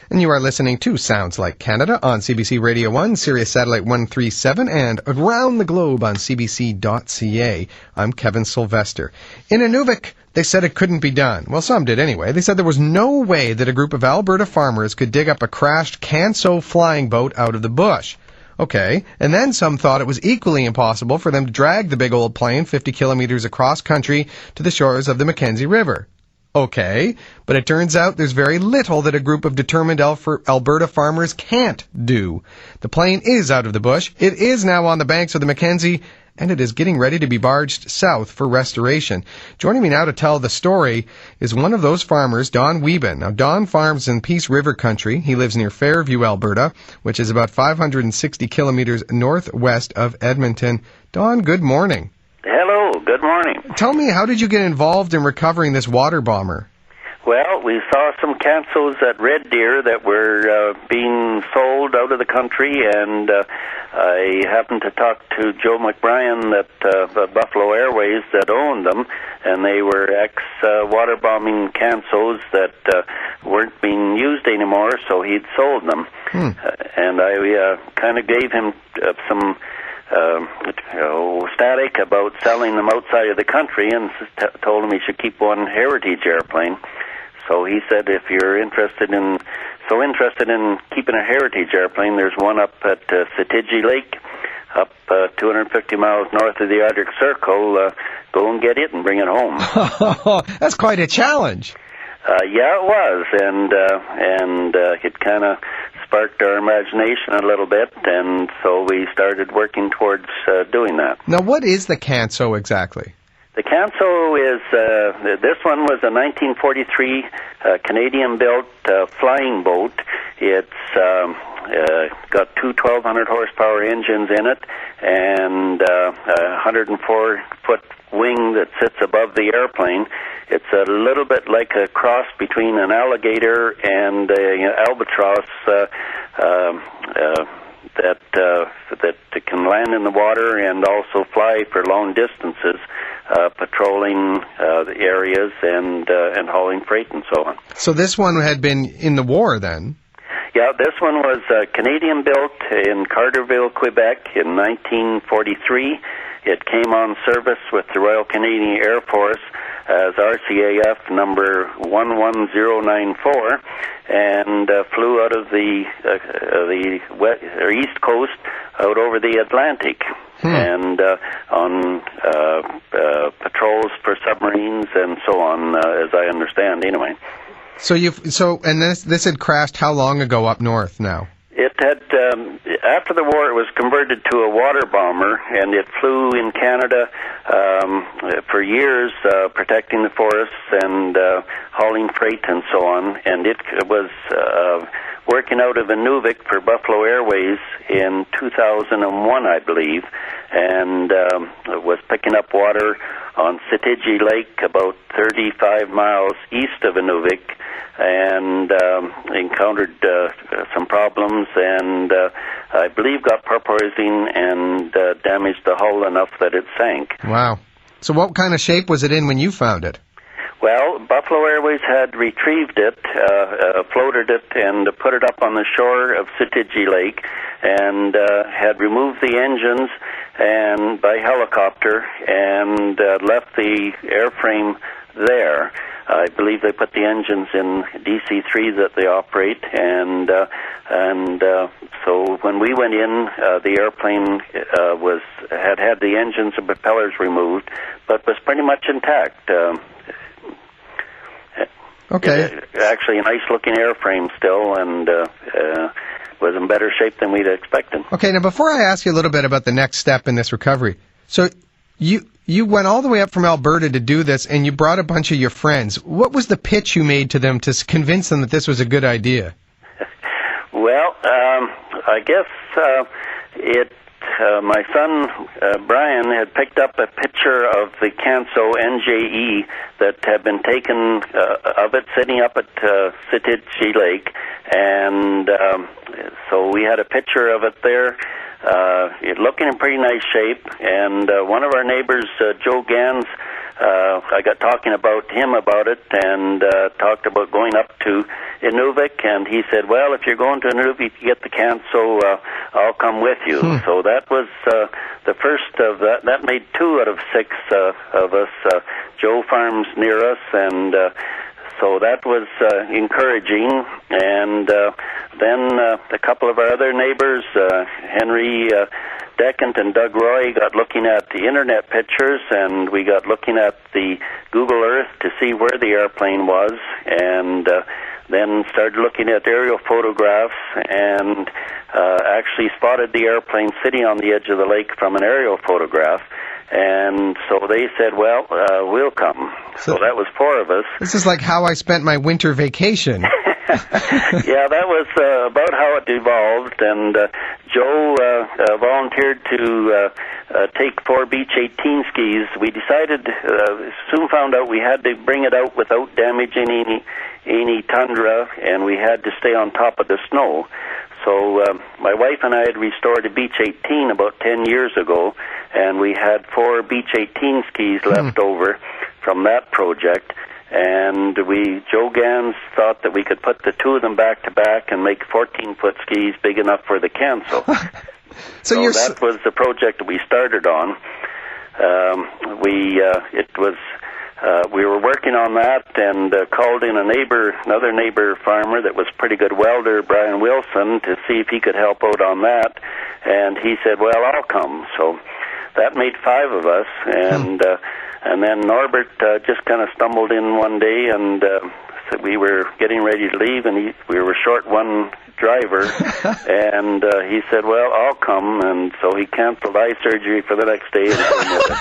And you are listening to Sounds Like Canada on CBC Radio 1, Sirius Satellite 137, and around the globe on cbc.ca. I'm Kevin Sylvester. In Inuvik, they said it couldn't be done. Well, some did anyway. They said there was no way that a group of Alberta farmers could dig up a crashed Canso flying boat out of the bush. Okay, and then some thought it was equally impossible for them to drag the big old plane 50 kilometers across country to the shores of the Mackenzie River. Okay, but it turns out there's very little that a group of determined Alberta farmers can't do. The plane is out of the bush, it is now on the banks of the Mackenzie, and it is getting ready to be barged south for restoration. Joining me now to tell the story is one of those farmers, Don Wieben. Now, Don farms in Peace River country. He lives near Fairview, Alberta, which is about 560 kilometers northwest of Edmonton. Don, good morning. Hello, good morning. Tell me, how did you get involved in recovering this water bomber? Well, we saw some Cansos at Red Deer that were being sold out of the country, and I happened to talk to Joe McRae at Buffalo Airways that owned them, and they were ex-water bombing Cansos that weren't being used anymore, so he'd sold them. And I kind of gave him some static about selling them outside of the country, and told him he should keep one heritage airplane. So he said, if you're interested in keeping a heritage airplane, there's one up at Sitigi Lake, up 250 miles north of the Arctic Circle. Go and get it and bring it home. That's quite a challenge. Yeah, it was, and it kind of sparked our imagination a little bit, and so we started working towards doing that. Now, what is the Canso exactly? The Canso is, this one was a 1943 Canadian-built flying boat. It's got two 1,200 horsepower engines in it, and a 104-foot wing that sits above the airplane. It's a little bit like a cross between an alligator and an albatross that can land in the water and also fly for long distances, patrolling the areas and hauling freight and so on. So this one had been in the war then? Yeah, this one was Canadian-built in Carterville, Quebec in 1943. It came on service with the Royal Canadian Air Force as RCAF number 11094, and flew out of the East Coast out over the Atlantic, and on patrols for submarines and so on, as I understand, anyway. So this had crashed how long ago up north now? It had, after the war, it was converted to a water bomber, and it flew in Canada for years, protecting the forests and hauling freight and so on. And it was working out of Inuvik for Buffalo Airways in 2001, I believe, and was picking up water on Sitigi Lake, about 35 miles east of Inuvik, and encountered some problems, and I believe got porpoising and damaged the hull enough that it sank. Wow. So what kind of shape was it in when you found it? Well, Buffalo Airways had retrieved it, floated it, and put it up on the shore of Sitigi Lake, and had removed the engines and by helicopter, and left the airframe there. I believe they put the engines in DC-3 that they operate, and so when we went in, the airplane had the engines and propellers removed, but was pretty much intact. Okay. Actually, a nice-looking airframe still, and was in better shape than we'd expected. Okay, now before I ask you a little bit about the next step in this recovery, so you went all the way up from Alberta to do this, and you brought a bunch of your friends. What was the pitch you made to them to convince them that this was a good idea? Well, I guess my son Brian had picked up a picture of the Canso NJE that had been taken of it sitting up at Sitigi Lake, and so we had a picture of it there. It looking in pretty nice shape, and one of our neighbors, Joe Gans, I got talking about him about it, and talked about going up to Inuvik, and he said, well, if you're going to Inuvik, you get the Canso, I'll come with you. So that was the first of that. That made 2 out of 6 of us. Joe farms near us, and so that was encouraging. And then a couple of our other neighbors, Henry Deckant and Doug Roy, got looking at the internet pictures, and we got looking at the Google Earth to see where the airplane was, and then started looking at aerial photographs, and actually spotted the airplane sitting on the edge of the lake from an aerial photograph. And so they said, well, we'll come. So that was 4 of us. This is like how I spent my winter vacation. Yeah, that was about how it evolved. And Joe volunteered to take 4 Beach 18 skis. We decided, soon found out we had to bring it out without damaging any tundra, and we had to stay on top of the snow. So my wife and I had restored a Beach 18 about 10 years ago, and we had 4 Beach 18 skis left over from that project. And Joe Gans thought that we could put the 2 of them back to back and make 14-foot skis big enough for the Canso. So that was the project that we started on. We were working on that, and called in another neighbor farmer that was a pretty good welder, Brian Wilson, to see if he could help out on that. And he said, well, I'll come. So that made 5 of us, and then Norbert just kind of stumbled in one day, and said we were getting ready to leave, and we were short one driver, and he said, well, I'll come, and so he canceled eye surgery for the next day and came with us.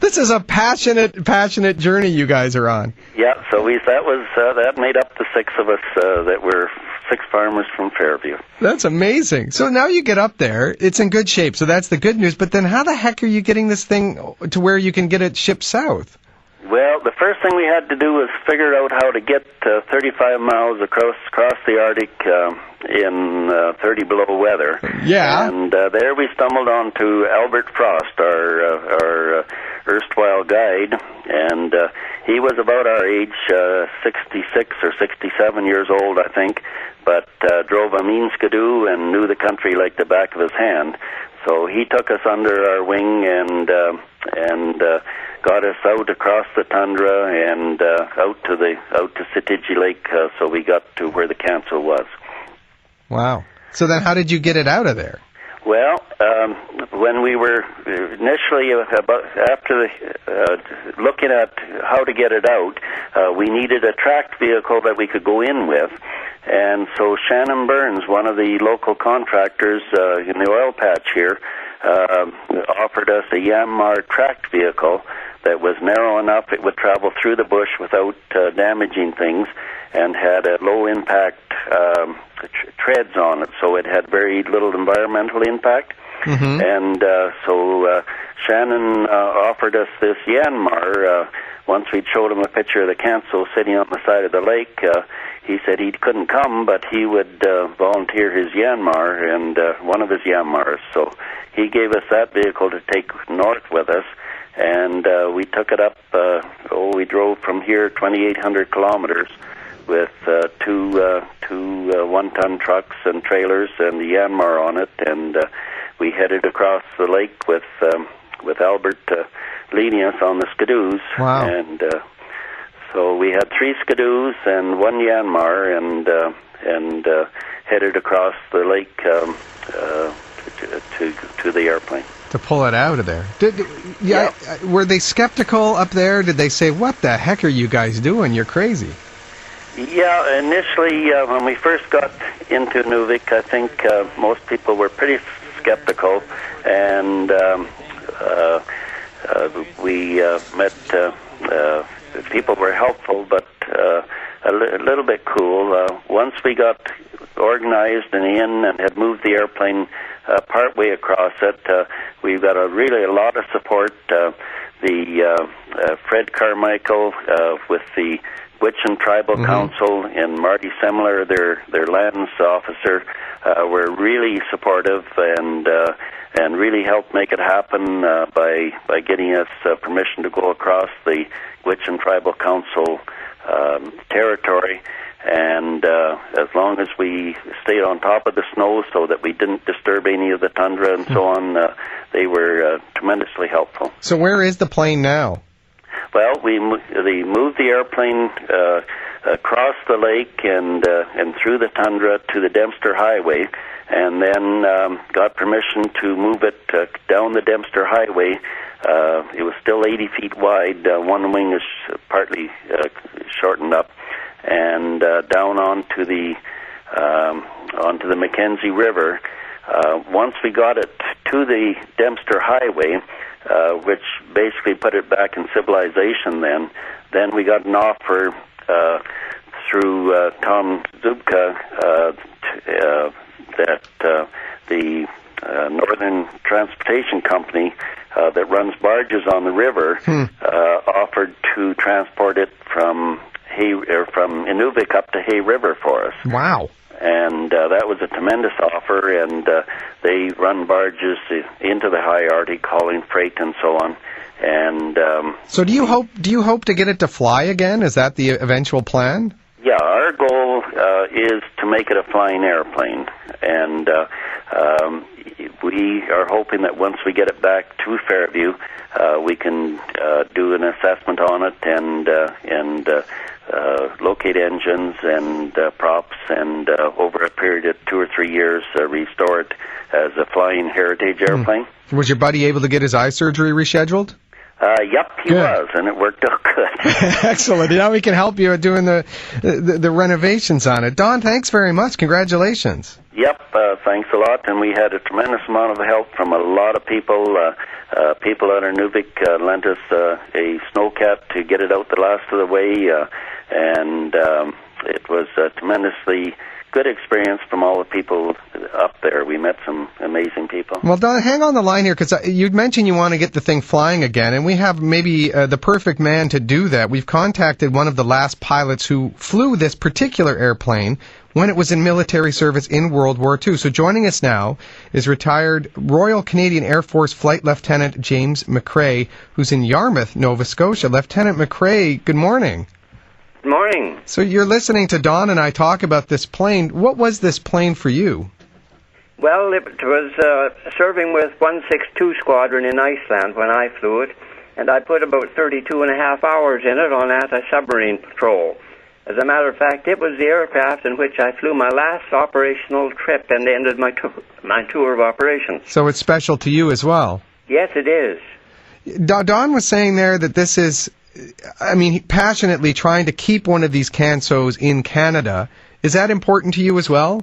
This is a passionate journey you guys are on. Yeah, so that made up the 6 of us that were 6 farmers from Fairview. That's amazing. So now you get up there, it's in good shape, so that's the good news, but then how the heck are you getting this thing to where you can get it shipped south? Well, the first thing we had to do was figure out how to get 35 miles across the Arctic in 30 below weather. Yeah. And there we stumbled onto Albert Frost, our erstwhile guide, and he was about our age, 66 or 67 years old, I think, but drove a mean skidoo and knew the country like the back of his hand. So he took us under our wing and got us out across the tundra and out to Sitiji Lake, so we got to where the Canso was. Wow. So then how did you get it out of there? Well, when we were initially after looking at how to get it out, we needed a tracked vehicle that we could go in with. And so Shannon Burns, one of the local contractors in the oil patch here, offered us a Yanmar tracked vehicle that was narrow enough it would travel through the bush without damaging things, and had a low impact treads on it, so it had very little environmental impact. Mm-hmm. And so Shannon offered us this Yanmar. Once we showed him a picture of the Canso sitting on the side of the lake, he said he couldn't come, but he would volunteer his Yanmar and one of his Yanmars. So he gave us that vehicle to take north with us, and we took it up. We drove from here 2,800 kilometers with two 1-ton trucks and trailers and the Yanmar on it, and we headed across the lake with Albert leading us on the skidoos. Wow. And so we had 3 skidoos and 1 Yanmar, and headed across the lake to the airplane. To pull it out of there. Were they skeptical up there? Did they say, what the heck are you guys doing? You're crazy. Yeah, initially when we first got into Inuvik, I think most people were pretty skeptical, and we met people were helpful, but a little bit cool. Once we got organized and in and had moved the airplane partway across it, we got a lot of support. The Fred Carmichael with the Wieben Tribal Council and Marty Semler, their lands officer, were really supportive and really helped make it happen by getting us permission to go across the Wieben Tribal Council territory. And as long as we stayed on top of the snow so that we didn't disturb any of the tundra and so on, they were tremendously helpful. So where is the plane now? Well, they moved the airplane across the lake and through the tundra to the Dempster Highway, and then got permission to move it down the Dempster Highway. It was still 80 feet wide. One wing is partly shortened up, and down onto the Mackenzie River. Once we got it to the Dempster Highway, which basically put it back in civilization, then we got an offer through Tom Zubka that the Northern Transportation Company that runs barges on the river offered to transport it from Inuvik up to Hay River for us. Wow. And that was a tremendous offer, and they run barges into the high Arctic hauling freight and so on. And so do you hope to get it to fly again? Is that the eventual plan? Yeah, our goal is to make it a flying airplane, and we are hoping that once we get it back to Fairview, we can do an assessment on it and locate engines and props, and over a period of 2 or 3 years, restore it as a flying heritage airplane. Was your buddy able to get his eye surgery rescheduled? Yep, he was, and it worked out good. Excellent. Now we can help you doing the renovations on it. Don, thanks very much. Congratulations. Yep, thanks a lot. And we had a tremendous amount of help from a lot of people. People out of Inuvik lent us a snowcat to get it out the last of the way, and it was a tremendously good experience from all the people up there. We met some amazing people. Well, Don, hang on the line here, because you'd mentioned you want to get the thing flying again, and we have maybe the perfect man to do that. We've contacted one of the last pilots who flew this particular airplane when it was in military service in World War II. So joining us now is retired Royal Canadian Air Force Flight Lieutenant James McRae, who's in Yarmouth, Nova Scotia. Lieutenant McRae, good morning. Good morning. So you're listening to Don and I talk about this plane. What was this plane for you? Well, it was serving with 162 Squadron in Iceland when I flew it, and I put about 32 and a half hours in it on anti-submarine patrol. As a matter of fact, it was the aircraft in which I flew my last operational trip and ended my tour of operations. So it's special to you as well? Yes, it is. Don was saying there that this is, passionately trying to keep one of these Cansos in Canada. Is that important to you as well?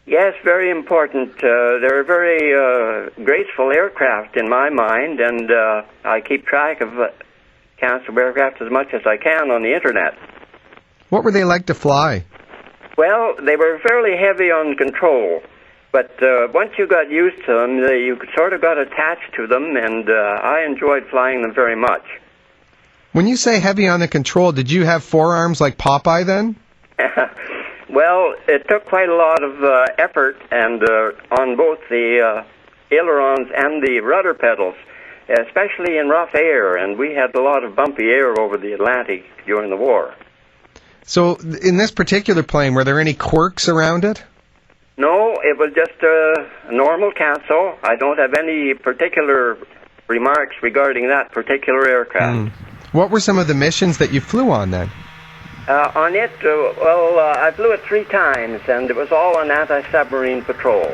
Yes, very important. They're very graceful aircraft in my mind, and I keep track of Canso aircraft as much as I can on the Internet. What were they like to fly? Well, they were fairly heavy on control, but once you got used to them, you sort of got attached to them, and I enjoyed flying them very much. When you say heavy on the control, did you have forearms like Popeye then? Well, it took quite a lot of effort, and on both the ailerons and the rudder pedals, especially in rough air, and we had a lot of bumpy air over the Atlantic during the war. So, in this particular plane, were there any quirks around it? No, it was just a normal Canso. I don't have any particular remarks regarding that particular aircraft. What were some of the missions that you flew on then? On it, I flew it 3 times, and it was all on anti-submarine patrol.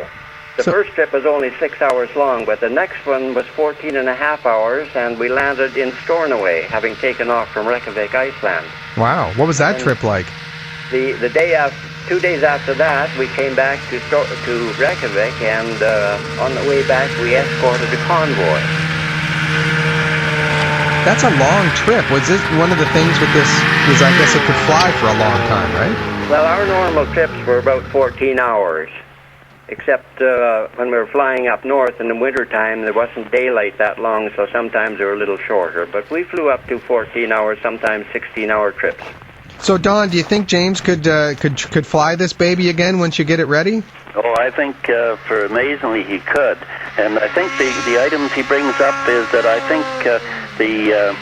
The first trip was only 6 hours long, but the next one was 14 and a half hours, and we landed in Stornoway, having taken off from Reykjavik, Iceland. Wow, what was that trip like? The day after, 2 days after that, we came back to Reykjavik, and on the way back, we escorted a convoy. That's a long trip. Was this one of the things with this? Because I guess it could fly for a long time, right? Well, our normal trips were about 14 hours. Except when we were flying up north in the wintertime, there wasn't daylight that long, so sometimes they were a little shorter. But we flew up to 14 hours, sometimes 16-hour trips. So, Don, do you think James could fly this baby again once you get it ready? Oh, I think for amazingly he could. And I think the items he brings up is that I think the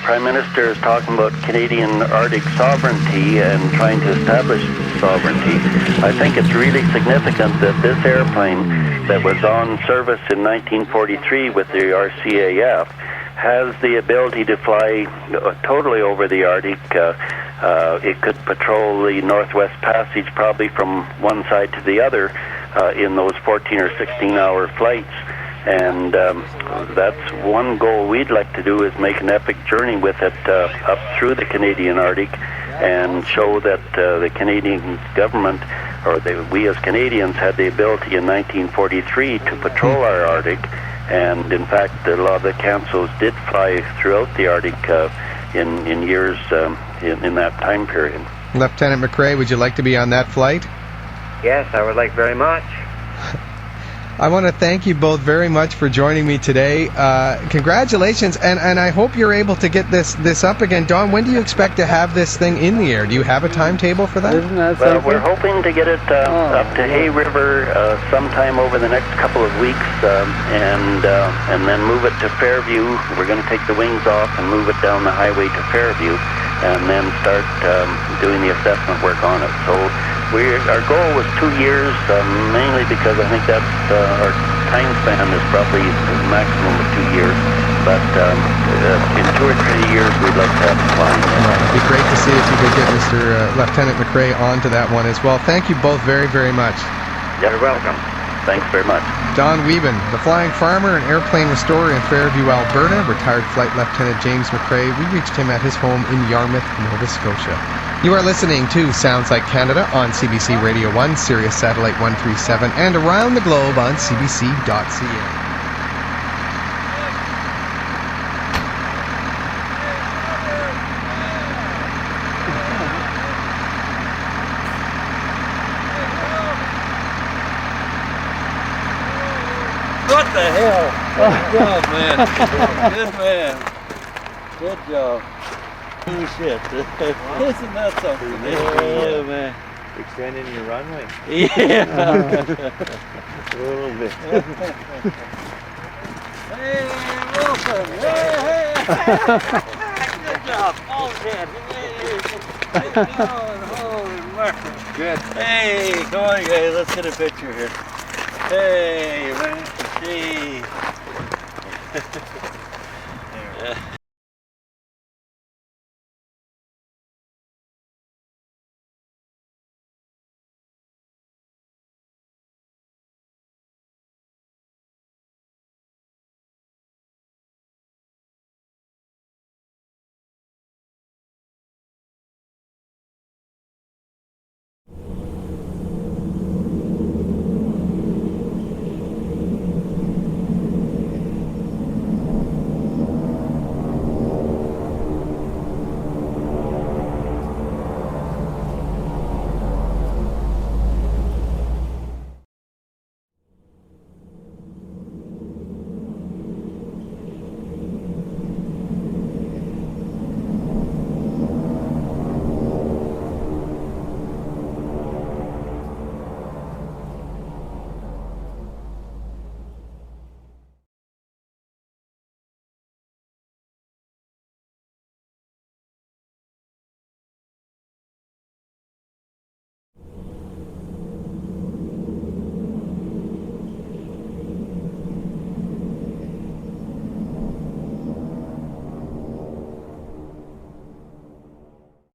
Prime Minister is talking about Canadian Arctic sovereignty and trying to establish sovereignty. I think it's really significant that this airplane that was on service in 1943 with the RCAF has the ability to fly totally over the Arctic. It could patrol the Northwest Passage probably from one side to the other in those 14 or 16-hour flights. And that's one goal we'd like to do, is make an epic journey with it up through the Canadian Arctic and show that the Canadian government, or we as Canadians, had the ability in 1943 to patrol our Arctic. And in fact, a lot of the Cansos did fly throughout the Arctic in years in that time period. Lieutenant McRae, would you like to be on that flight? Yes, I would like very much. I want to thank you both very much for joining me today. Congratulations, and I hope you're able to get this up again. Don, when do you expect to have this thing in the air? Do you have a timetable for that? Isn't that Well, something? we're hoping to get it up to Hay River sometime over the next couple of weeks, and then move it to Fairview. We're going to take the wings off and move it down the highway to Fairview, and then start doing the assessment work on it. So our goal was 2 years, mainly because I think that's our time span is probably the maximum of 2 years. But in 2 or 3 years, we'd like to have it flying. It'd be great to see if you could get Mr. Lieutenant McRae onto that one as well. Thank you both very, very much. You're welcome. Thanks very much. Don Wieben, the flying farmer and airplane restorer in Fairview, Alberta, retired Flight Lieutenant James McRae. We reached him at his home in Yarmouth, Nova Scotia. You are listening to Sounds Like Canada on CBC Radio 1, Sirius Satellite 137, and around the globe on cbc.ca. What the hell? Good job, man. Good man. Good job. Holy shit. Isn't that something? Oh, man. Extending your runway. Yeah. A little bit. Hey, Wilson. Hey. Good job. Oh, shit. Holy mercy. Good. Hey, come on, guys. Let's get a picture here. Hey, man. Gee.